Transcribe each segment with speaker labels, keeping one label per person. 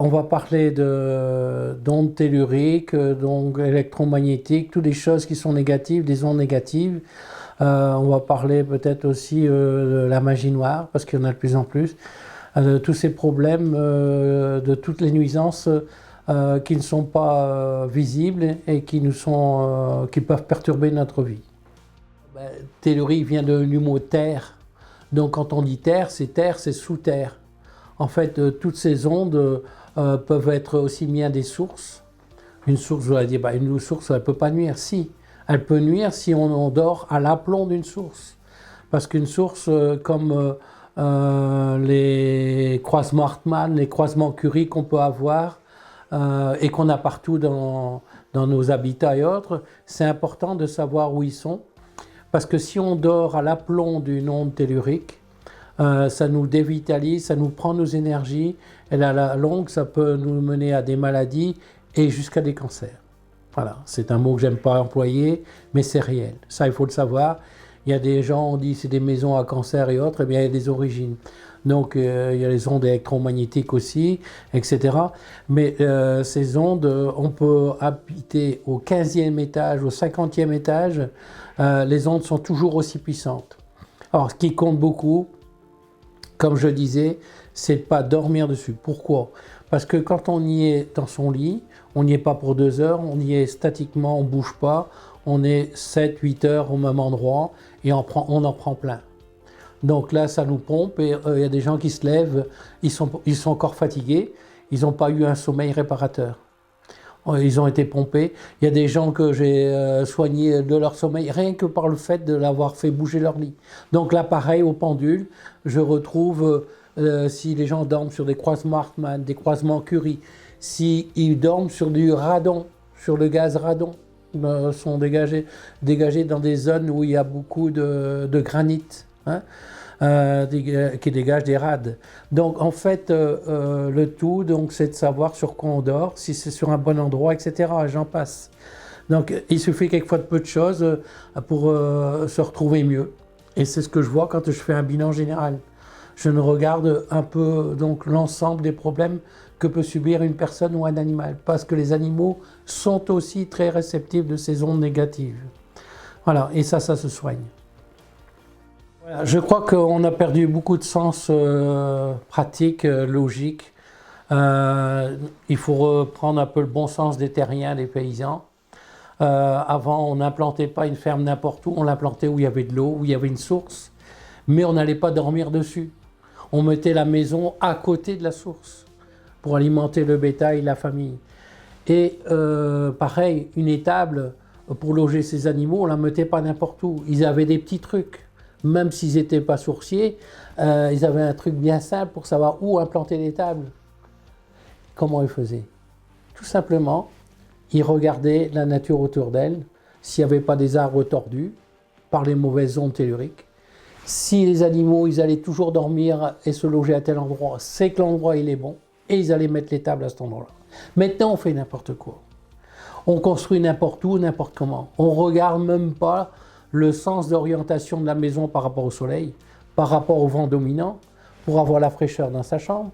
Speaker 1: On va parler d'ondes telluriques, d'ondes électromagnétiques, toutes les choses qui sont négatives, des ondes négatives. On va parler peut-être aussi de la magie noire, parce qu'il y en a de plus en plus. De tous ces problèmes, de toutes les nuisances qui ne sont pas visibles et qui peuvent perturber notre vie. Tellurique vient du mot terre. Donc quand on dit terre, c'est sous terre. En fait, toutes ces ondes peuvent être aussi bien des sources. Une source, vous allez dire, une source, elle ne peut pas nuire. Si, elle peut nuire si on dort à l'aplomb d'une source. Parce qu'une source comme les croisements Hartmann, les croisements Curie qu'on peut avoir et qu'on a partout dans nos habitats et autres, c'est important de savoir où ils sont. Parce que si on dort à l'aplomb d'une onde tellurique, ça nous dévitalise, ça nous prend nos énergies, et à la longue, ça peut nous mener à des maladies et jusqu'à des cancers. Voilà, c'est un mot que j'aime pas employer, mais c'est réel. Ça, il faut le savoir. Il y a des gens, on dit c'est des maisons à cancer et autres, eh bien il y a des origines. Donc il y a les ondes électromagnétiques aussi, etc. Mais ces ondes, on peut habiter au 15e étage, au 50e étage, les ondes sont toujours aussi puissantes. Alors ce qui compte beaucoup, comme je disais, c'est de ne pas dormir dessus. Pourquoi? Parce que quand on y est dans son lit, on n'y est pas pour 2 heures, on y est statiquement, on ne bouge pas, on est 7-8 heures au même endroit et on en prend plein. Donc là, ça nous pompe et il y a des gens qui se lèvent, ils sont encore fatigués, ils n'ont pas eu un sommeil réparateur. Ils ont été pompés. Il y a des gens que j'ai soignés de leur sommeil, rien que par le fait de l'avoir fait bouger leur lit. Donc là, pareil, au pendule, je retrouve, si les gens dorment sur des croisements Hartmann, des croisements Curie, s'ils dorment sur du radon, sur le gaz radon, sont dégagés dans des zones où il y a beaucoup de granit. Hein, qui dégagent des rades. Donc en fait, le tout, c'est de savoir sur quoi on dort, si c'est sur un bon endroit, etc. J'en passe. Donc il suffit quelquefois de peu de choses pour se retrouver mieux. Et c'est ce que je vois quand je fais un bilan général. Je ne regarde un peu donc l'ensemble des problèmes que peut subir une personne ou un animal, parce que les animaux sont aussi très réceptifs de ces ondes négatives. Voilà, et ça se soigne. Je crois qu'on a perdu beaucoup de sens pratique, logique. Il faut reprendre un peu le bon sens des terriens, des paysans. Avant, on n'implantait pas une ferme n'importe où, on l'implantait où il y avait de l'eau, où il y avait une source, mais on n'allait pas dormir dessus. On mettait la maison à côté de la source pour alimenter le bétail, la famille. Et pareil, une étable pour loger ces animaux, on ne la mettait pas n'importe où. Ils avaient des petits trucs. Même s'ils n'étaient pas sourciers, ils avaient un truc bien simple pour savoir où implanter les tables. Comment ils faisaient? Tout simplement, ils regardaient la nature autour d'elles, s'il n'y avait pas des arbres tordus par les mauvaises ondes telluriques. Si les animaux, ils allaient toujours dormir et se loger à tel endroit, c'est que l'endroit il est bon, et ils allaient mettre les tables à cet endroit-là. Maintenant, on fait n'importe quoi. On construit n'importe où, n'importe comment. On ne regarde même pas le sens d'orientation de la maison par rapport au soleil, par rapport au vent dominant, pour avoir la fraîcheur dans sa chambre.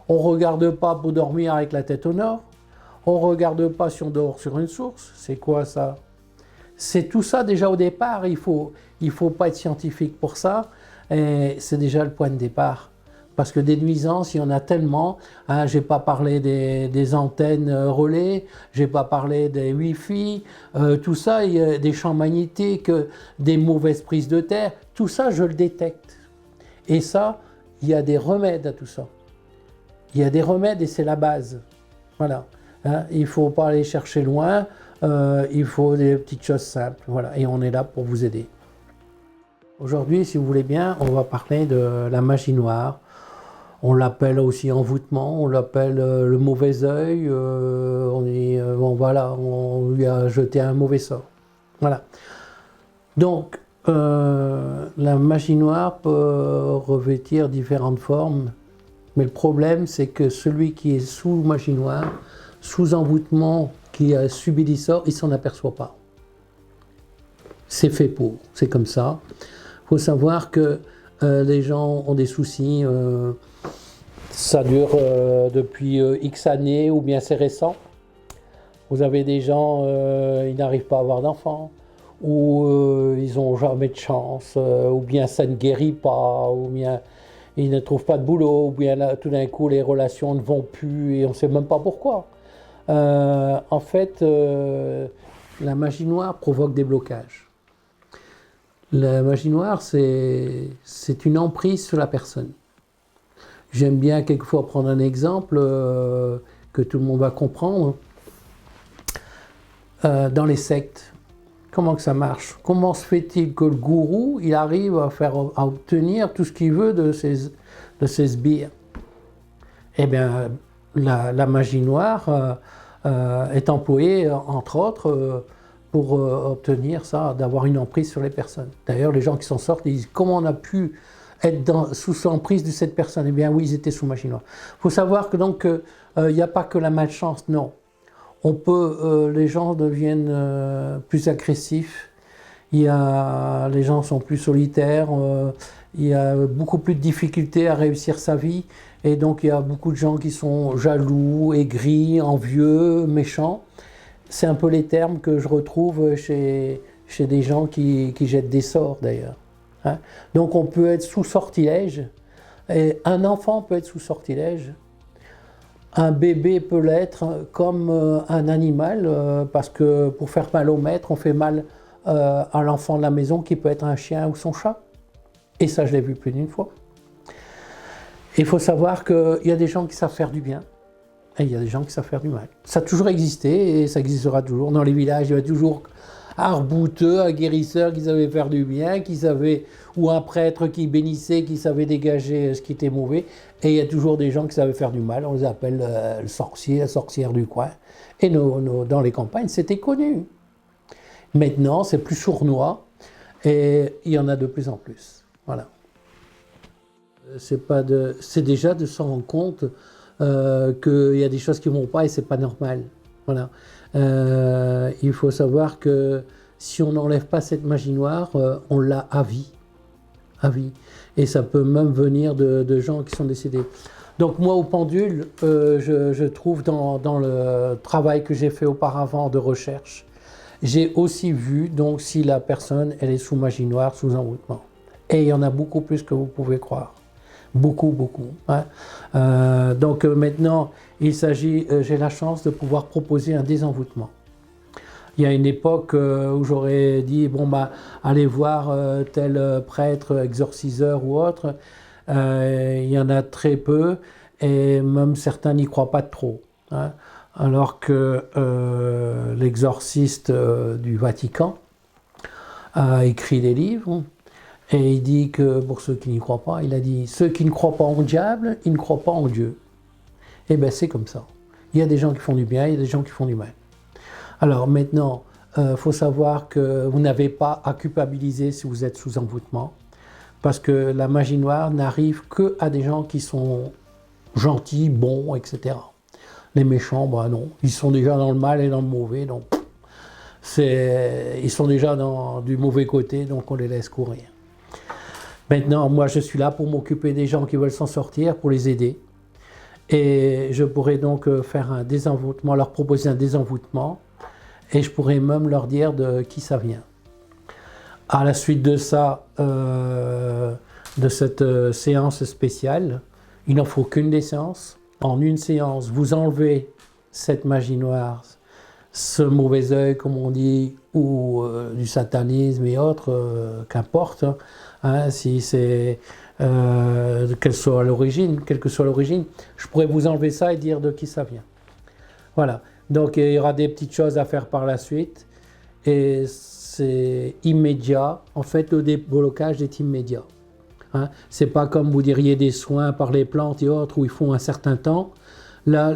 Speaker 1: On ne regarde pas pour dormir avec la tête au nord. On ne regarde pas si on dort sur une source. C'est quoi ça? C'est tout ça déjà au départ. Il faut pas être scientifique pour ça. Et c'est déjà le point de départ. Parce que des nuisances, il y en a tellement. Hein, je n'ai pas parlé des antennes relais, je n'ai pas parlé des Wi-Fi, tout ça, il y a des champs magnétiques, des mauvaises prises de terre, tout ça, je le détecte. Et ça, il y a des remèdes à tout ça. Il y a des remèdes et c'est la base. Voilà. Hein, il ne faut pas aller chercher loin, il faut des petites choses simples. Voilà. Et on est là pour vous aider. Aujourd'hui, si vous voulez bien, on va parler de la magie noire. On l'appelle aussi envoûtement, on l'appelle le mauvais œil, bon voilà, on lui a jeté un mauvais sort. Voilà. Donc, la magie noire peut revêtir différentes formes, mais le problème c'est que celui qui est sous magie noire, sous envoûtement, qui a subi des sorts, il ne s'en aperçoit pas. C'est fait pour, c'est comme ça. Il faut savoir que les gens ont des soucis Ça dure depuis X années ou bien c'est récent. Vous avez des gens, ils n'arrivent pas à avoir d'enfants, ou ils n'ont jamais de chance, ou bien ça ne guérit pas, ou bien ils ne trouvent pas de boulot, ou bien là, tout d'un coup les relations ne vont plus et on ne sait même pas pourquoi. En fait, la magie noire provoque des blocages. La magie noire, c'est une emprise sur la personne. J'aime bien quelquefois prendre un exemple que tout le monde va comprendre. Dans les sectes, comment que ça marche? Comment se fait-il que le gourou, il arrive à obtenir tout ce qu'il veut de ses sbires? Eh bien, la magie noire est employée, entre autres, pour obtenir ça, d'avoir une emprise sur les personnes. D'ailleurs, les gens qui s'en sortent, ils disent comment on a pu être sous l'emprise de cette personne? Eh bien oui, ils étaient sous magie noire. Il faut savoir que donc, il n'y a pas que la malchance, non. Les gens deviennent plus agressifs, les gens sont plus solitaires, il y a beaucoup plus de difficultés à réussir sa vie, et donc il y a beaucoup de gens qui sont jaloux, aigris, envieux, méchants. C'est un peu les termes que je retrouve chez des gens qui jettent des sorts d'ailleurs. Hein. Donc on peut être sous sortilège, et un enfant peut être sous sortilège. Un bébé peut l'être comme un animal, parce que pour faire mal au maître, on fait mal à l'enfant de la maison qui peut être un chien ou son chat. Et ça, je l'ai vu plus d'une fois. Il faut savoir qu'il y a des gens qui savent faire du bien et il y a des gens qui savent faire du mal. Ça a toujours existé et ça existera toujours. Dans les villages, il y a toujours un rebouteux, un guérisseur qui savait faire du bien, ou un prêtre qui bénissait, qui savait dégager ce qui était mauvais. Et il y a toujours des gens qui savaient faire du mal, on les appelle le sorcier, la sorcière du coin. Et dans les campagnes, c'était connu. Maintenant, c'est plus sournois et il y en a de plus en plus. Voilà. C'est déjà de s'en rendre compte qu'il y a des choses qui ne vont pas et c'est pas normal. Voilà. Il faut savoir que si on n'enlève pas cette magie noire, on l'a à vie. À vie. Et ça peut même venir de gens qui sont décédés. Donc moi, au pendule, je trouve dans le travail que j'ai fait auparavant de recherche, j'ai aussi vu donc si la personne elle est sous magie noire, sous envoûtement. Et il y en a beaucoup plus que vous pouvez croire. Beaucoup, beaucoup. Hein. Donc maintenant, j'ai la chance de pouvoir proposer un désenvoûtement. Il y a une époque où j'aurais dit, bon bah, allez voir tel prêtre, exorciseur ou autre. Il y en a très peu et même certains n'y croient pas trop. Hein. Alors que l'exorciste du Vatican a écrit des livres. Et il dit que pour ceux qui n'y croient pas, il a dit ceux qui ne croient pas en diable, ils ne croient pas en Dieu. Et bien c'est comme ça. Il y a des gens qui font du bien, il y a des gens qui font du mal. Alors maintenant, faut savoir que vous n'avez pas à culpabiliser si vous êtes sous envoûtement, parce que la magie noire n'arrive que à des gens qui sont gentils, bons, etc. Les méchants, bah non, ils sont déjà dans le mal et dans le mauvais, donc ils sont déjà du mauvais côté, donc on les laisse courir. Maintenant, moi, je suis là pour m'occuper des gens qui veulent s'en sortir, pour les aider. Et je pourrais donc faire un désenvoûtement, leur proposer un désenvoûtement. Et je pourrais même leur dire de qui ça vient. À la suite de ça, de cette séance spéciale, il n'en faut qu'une des séances. En une séance, vous enlevez cette magie noire, ce mauvais œil, comme on dit, ou du satanisme et autres, qu'importe. Hein, si c'est quelle que soit l'origine, je pourrais vous enlever ça et dire de qui ça vient. Voilà. Donc il y aura des petites choses à faire par la suite et c'est immédiat. En fait, le déblocage est immédiat. Hein. C'est pas comme vous diriez des soins par les plantes et autres où ils font un certain temps. Là,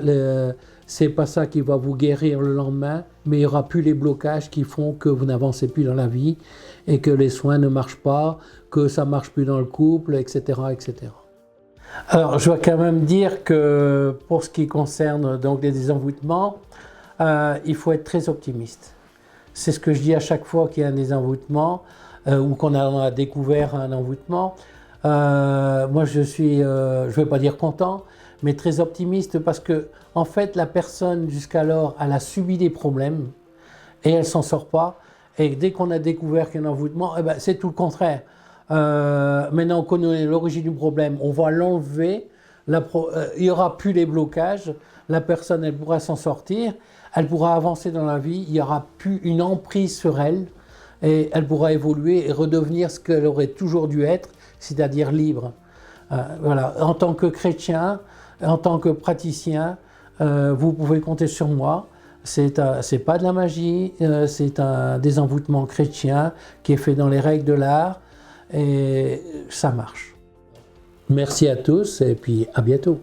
Speaker 1: c'est pas ça qui va vous guérir le lendemain, mais il n'y aura plus les blocages qui font que vous n'avancez plus dans la vie et que les soins ne marchent pas, que ça ne marche plus dans le couple, etc., etc. Alors, je dois quand même dire que pour ce qui concerne donc les désenvoûtements, il faut être très optimiste. C'est ce que je dis à chaque fois qu'il y a un désenvoûtement ou qu'on a découvert un envoûtement. Moi, je vais pas dire content, mais très optimiste parce que, en fait, la personne jusqu'alors, elle a subi des problèmes et elle s'en sort pas. Et dès qu'on a découvert qu'il y a un envoûtement, eh ben, c'est tout le contraire. Maintenant, on connaît l'origine du problème, on va l'enlever. Il n'y aura plus les blocages. La personne, elle pourra s'en sortir. Elle pourra avancer dans la vie. Il n'y aura plus une emprise sur elle. Et elle pourra évoluer et redevenir ce qu'elle aurait toujours dû être, c'est-à-dire libre. Voilà. En tant que chrétien, en tant que praticien, vous pouvez compter sur moi. C'est pas de la magie, c'est un désenvoûtement chrétien qui est fait dans les règles de l'art et ça marche. Merci à tous et puis à bientôt.